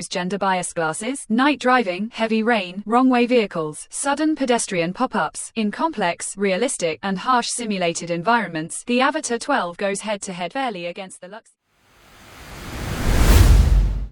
gender bias glasses, night driving, heavy rain, wrong-way vehicles, sudden pedestrian pop-ups. In complex, realistic, and harsh simulated environments, the Avatr 12 goes head-to-head fairly against the Lux.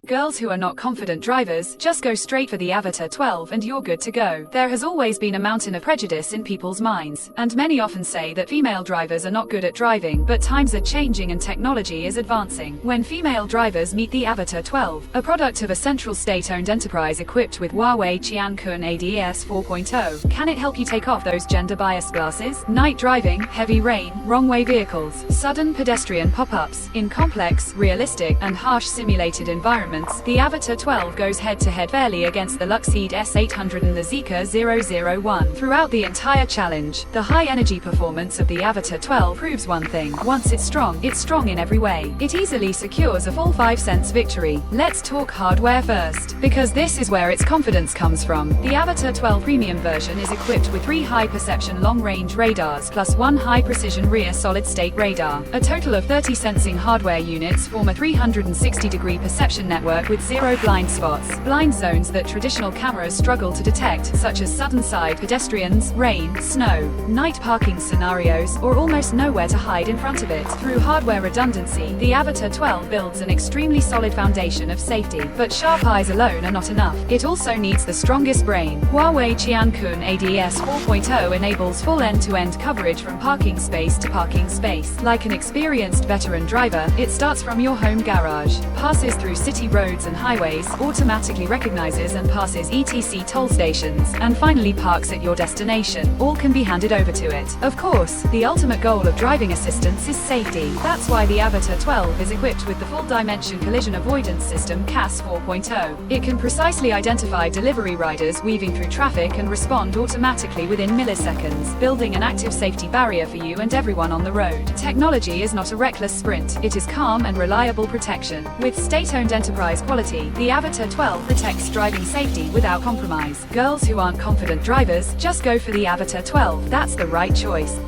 Girls who are not confident drivers, just go straight for the Avatr 12 and you're good to go. There has always been a mountain of prejudice in people's minds, and many often say that female drivers are not good at driving, but times are changing and technology is advancing. When female drivers meet the Avatr 12, a product of a central state-owned enterprise equipped with Huawei Qiankun ADS 4.0, can it help you take off those gender bias glasses? Night driving, heavy rain, wrong-way vehicles, sudden pedestrian pop-ups. In complex, realistic, and harsh simulated environments, the Avatr 12 goes head-to-head fairly against the Luxeed S800 and the Zeekr 001. Throughout the entire challenge, the high-energy performance of the Avatr 12 proves one thing: once it's strong in every way. It easily secures a full 5 cents victory. Let's talk hardware first, because this is where its confidence comes from. The Avatr 12 premium version is equipped with 3 high-perception long-range radars plus 1 high-precision rear solid-state radar. A total of 30 sensing hardware units form a 360-degree perception network with 0 blind spots, blind zones that traditional cameras struggle to detect, such as sudden side pedestrians, rain, snow, night parking scenarios, or almost nowhere to hide in front of it. Through hardware redundancy, the Avatr 12 builds an extremely solid foundation of safety. But sharp eyes alone are not enough. It also needs the strongest brain. Huawei Qiankun ADS 4.0 enables full end-to-end coverage from parking space to parking space. Like an experienced veteran driver, it starts from your home garage, passes through city roads and highways, automatically recognizes and passes ETC toll stations, and finally parks at your destination. All can be handed over to it. Of course, the ultimate goal of driving assistance is safety. That's why the Avatr 12 is equipped with the full-dimension collision avoidance system CAS 4.0. It can precisely identify delivery riders weaving through traffic and respond automatically within milliseconds, building an active safety barrier for you and everyone on the road. Technology is not a reckless sprint. It is calm and reliable protection. With state-owned enterprise quality, the Avatr 12 protects driving safety without compromise. Girls who aren't confident drivers, just go for the Avatr 12. That's the right choice.